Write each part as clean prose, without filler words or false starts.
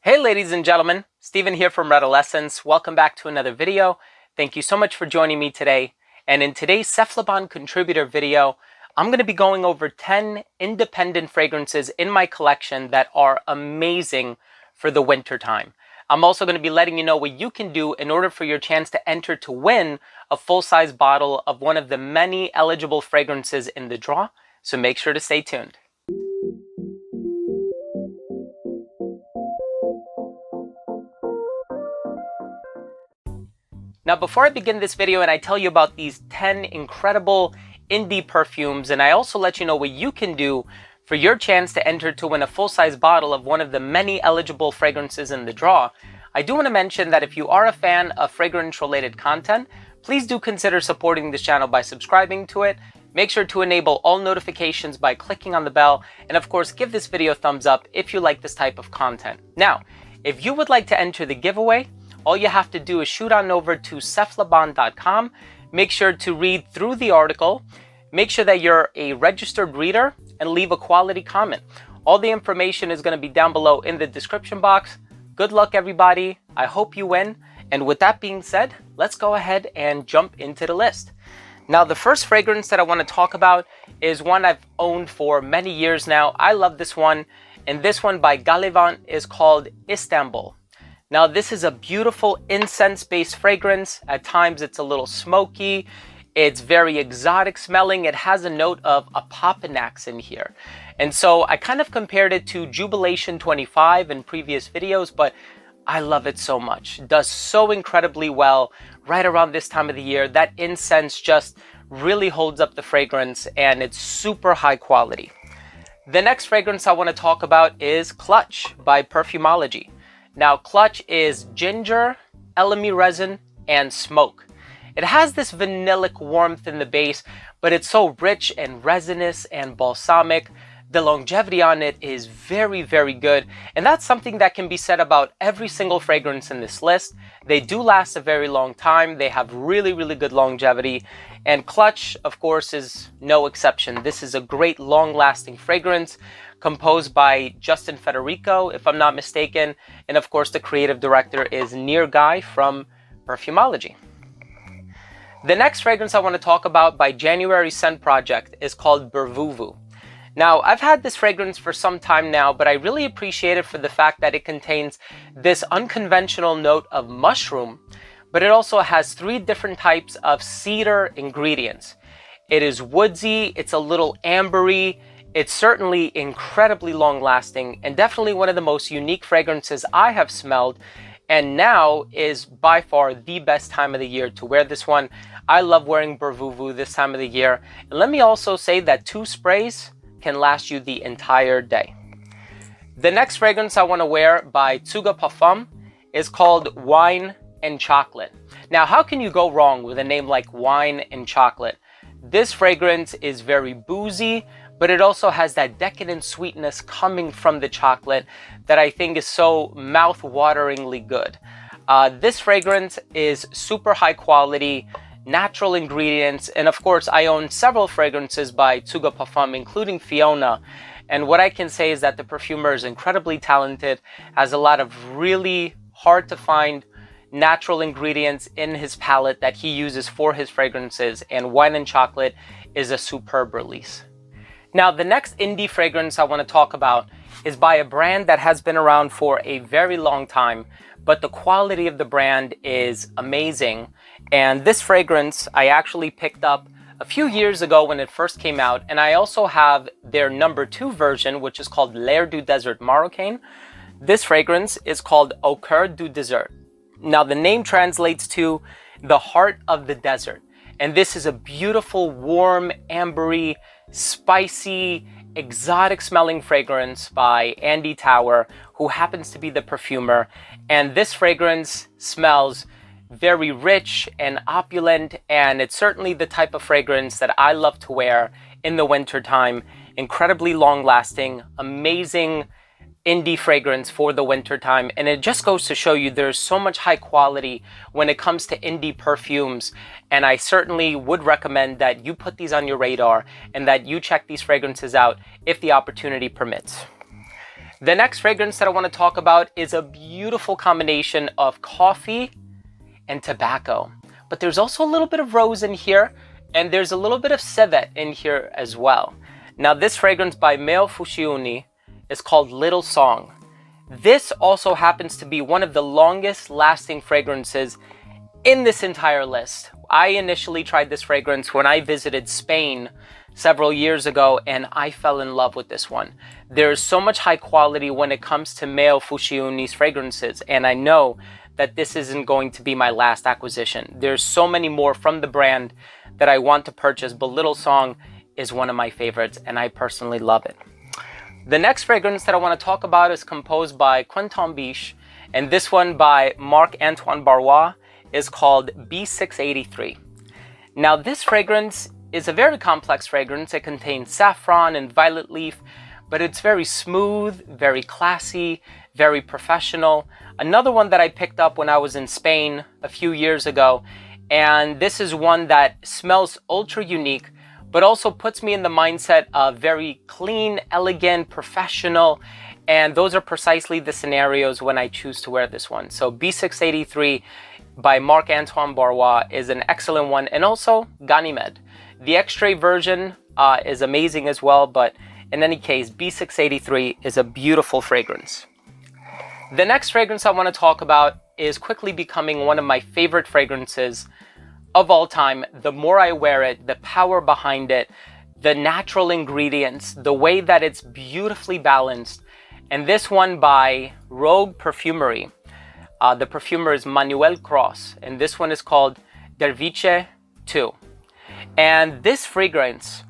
Hey ladies and gentlemen, Steven here from Redolessence. Welcome back to another video. Thank you so much for joining me today. And in today's Cephalabon contributor video, I'm going to be going over 10 independent fragrances in my collection that are amazing for the winter time. I'm also going to be letting you know what you can do in order for your chance to enter to win a full-size bottle of one of the many eligible fragrances in the draw. So make sure to stay tuned. Now, before I begin this video and I tell you about these 10 incredible indie perfumes, and I also let you know what you can do for your chance to enter to win a full-size bottle of one of the many eligible fragrances in the draw, I do want to mention that if you are a fan of fragrance-related content, please do consider supporting this channel by subscribing to it. Make sure to enable all notifications by clicking on the bell, and of course, give this video a thumbs up if you like this type of content. Now, if you would like to enter the giveaway, all you have to do is shoot on over to cephalabon.com. Make sure to read through the article. Make sure that you're a registered reader and leave a quality comment. All the information is going to be down below in the description box. Good luck, everybody. I hope you win. And with that being said, let's go ahead and jump into the list. Now, the first fragrance that I want to talk about is one I've owned for many years now. I love this one. And this one by Galivan is called Istanbul. Now, this is a beautiful incense-based fragrance. At times, it's a little smoky. It's very exotic smelling. It has a note of a Papanax in here. And so I kind of compared it to Jubilation 25 in previous videos, but I love it so much. It does so incredibly well right around this time of the year. That incense just really holds up the fragrance, and it's super high quality. The next fragrance I want to talk about is Clutch by Perfumology. Now, Clutch is ginger, elemi resin, and smoke. It has this vanillic warmth in the base, but it's so rich and resinous and balsamic. The longevity on it is very, very good. And that's something that can be said about every single fragrance in this list. They do last a very long time. They have really, really good longevity. And Clutch, of course, is no exception. This is a great long-lasting fragrance composed by Justin Federico, if I'm not mistaken. And of course, the creative director is Nir Guy from Perfumology. The next fragrance I want to talk about by January Scent Project is called Bervuvu. Now, I've had this fragrance for some time now, but I really appreciate it for the fact that it contains this unconventional note of mushroom, but it also has 3 different types of cedar ingredients. It is woodsy, it's a little ambery, it's certainly incredibly long-lasting, and definitely one of the most unique fragrances I have smelled, and now is by far the best time of the year to wear this one. I love wearing Bervuvu this time of the year. And let me also say that 2 sprays can last you the entire day. The next fragrance I want to wear by Tsuga Parfum is called Wine and Chocolate. Now, how can you go wrong with a name like Wine and Chocolate? This fragrance is very boozy, but it also has that decadent sweetness coming from the chocolate that I think is so mouth-wateringly good. This fragrance is super high quality, natural ingredients, and of course I own several fragrances by Tsuga Parfum, including Fiona, and what I can say is that the perfumer is incredibly talented, has a lot of really hard to find natural ingredients in his palette that he uses for his fragrances, and Wine and Chocolate is a superb release. Now, the next indie fragrance I want to talk about is by a brand that has been around for a very long time, but the quality of the brand is amazing. And this fragrance I actually picked up a few years ago when it first came out, and I also have their number 2 version, which is called Lairdu Desert Marocain. This fragrance is called Au Cœur du Désert. Now, the name translates to the heart of the desert. And this is a beautiful, warm, ambery, spicy, exotic smelling fragrance by Andy Tower, who happens to be the perfumer. And this fragrance smells very rich and opulent, and it's certainly the type of fragrance that I love to wear in the winter time. Incredibly long lasting, amazing indie fragrance for the winter time. And it just goes to show you there's so much high quality when it comes to indie perfumes. And I certainly would recommend that you put these on your radar and that you check these fragrances out if the opportunity permits. The next fragrance that I want to talk about is a beautiful combination of coffee and tobacco. But there's also a little bit of rose in here, and there's a little bit of civet in here as well. Now this fragrance by Meo Fushiuni is called Littlesong. This also happens to be one of the longest lasting fragrances in this entire list. I initially tried this fragrance when I visited Spain several years ago, and I fell in love with this one. There's so much high quality when it comes to Meo Fushiuni's fragrances, and I know that this isn't going to be my last acquisition. There's so many more from the brand that I want to purchase, but Littlesong is one of my favorites, and I personally love it. The next fragrance that I want to talk about is composed by Quinton Bish, and this one by Marc-Antoine Barrois is called B683. Now this fragrance is a very complex fragrance. It contains saffron and violet leaf, but it's very smooth, very classy, very professional. Another one that I picked up when I was in Spain a few years ago, and this is one that smells ultra unique, but also puts me in the mindset of very clean, elegant, professional, and those are precisely the scenarios when I choose to wear this one. So B683 by Marc-Antoine Barrois is an excellent one, and also Ganymede. The X-Ray version is amazing as well, but in any case, B683 is a beautiful fragrance. The next fragrance I want to talk about is quickly becoming one of my favorite fragrances of all time. The more I wear it, the power behind it, the natural ingredients, the way that it's beautifully balanced. And this one by Rogue Perfumery. The perfumer is Manuel Cross, and this one is called Derviche 2. And this fragrance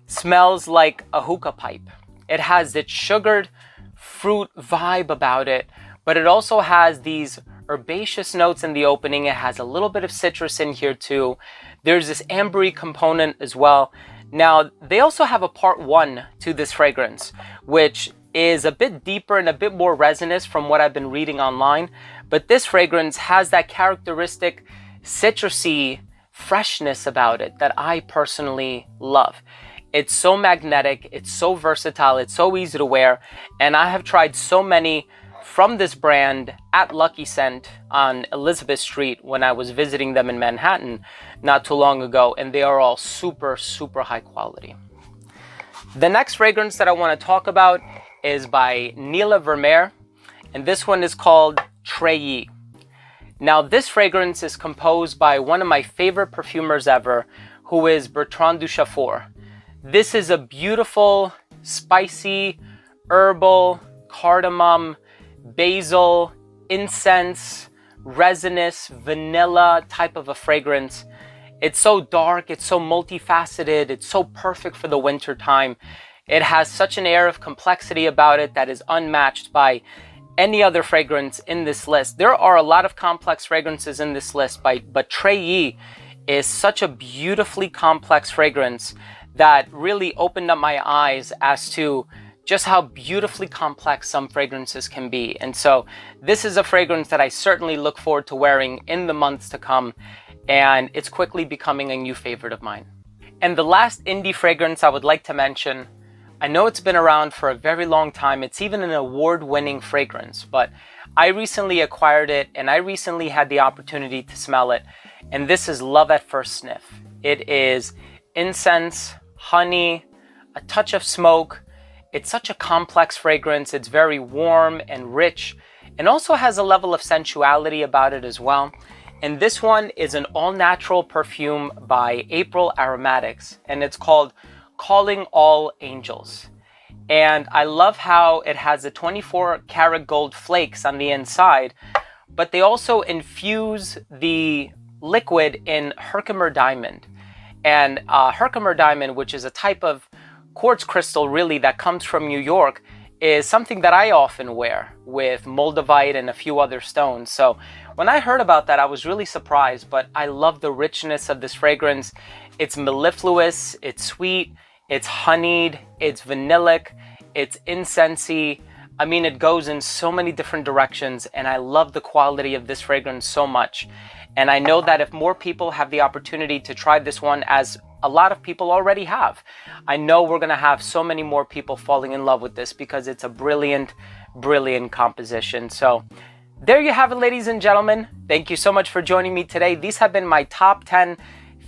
smells like a hookah pipe. It has this sugared fruit vibe about it, but it also has these herbaceous notes in the opening. It has a little bit of citrus in here too. There's this ambery component as well. Now, they also have a part 1 to this fragrance, which is a bit deeper and a bit more resinous from what I've been reading online. But this fragrance has that characteristic citrusy freshness about it that I personally love. It's so magnetic, it's so versatile, it's so easy to wear, and I have tried so many from this brand at Lucky Scent on Elizabeth Street when I was visiting them in Manhattan not too long ago, and they are all super, super high quality. The next fragrance that I want to talk about is by Nila Vermeer, and this one is called Treillis. Now this fragrance is composed by one of my favorite perfumers ever, who is Bertrand Duchaufour. This is a beautiful, spicy, herbal, cardamom, basil, incense, resinous, vanilla type of a fragrance. It's so dark, it's so multifaceted, it's so perfect for the winter time. It has such an air of complexity about it that is unmatched by any other fragrance in this list. There are a lot of complex fragrances in this list, but Treillis is such a beautifully complex fragrance that really opened up my eyes as to just how beautifully complex some fragrances can be. And so this is a fragrance that I certainly look forward to wearing in the months to come, and it's quickly becoming a new favorite of mine. And the last indie fragrance I would like to mention, I know it's been around for a very long time. It's even an award-winning fragrance, but I recently acquired it and I recently had the opportunity to smell it. And this is Love at First Sniff. It is incense, honey, a touch of smoke. It's such a complex fragrance. It's very warm and rich, and also has a level of sensuality about it as well. And this one is an all-natural perfume by April Aromatics, and it's called Calling All Angels. And I love how it has the 24 karat gold flakes on the inside, but they also infuse the liquid in Herkimer diamond. And Herkimer diamond, which is a type of quartz crystal really that comes from New York, is something that I often wear with moldavite and a few other stones. So when I heard about that, I was really surprised, but I love the richness of this fragrance. It's mellifluous, it's sweet, it's honeyed, it's vanillic, it's incensey. I mean, it goes in so many different directions, and I love the quality of this fragrance so much. And I know that if more people have the opportunity to try this one, as a lot of people already have. I know we're going to have so many more people falling in love with this because it's a brilliant, brilliant composition. So there you have it, ladies and gentlemen. Thank you so much for joining me today. These have been my top 10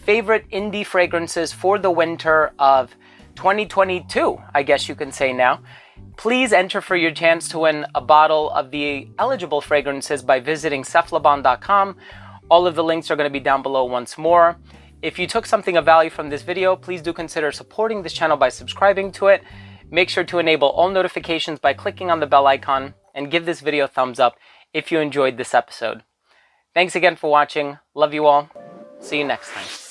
favorite indie fragrances for the winter of 2022, I guess you can say now. Please enter for your chance to win a bottle of the eligible fragrances by visiting cephalabon.com. All of the links are going to be down below once more. If you took something of value from this video, please do consider supporting this channel by subscribing to it. Make sure to enable all notifications by clicking on the bell icon, and give this video a thumbs up if you enjoyed this episode. Thanks again for watching. Love you all. See you next time.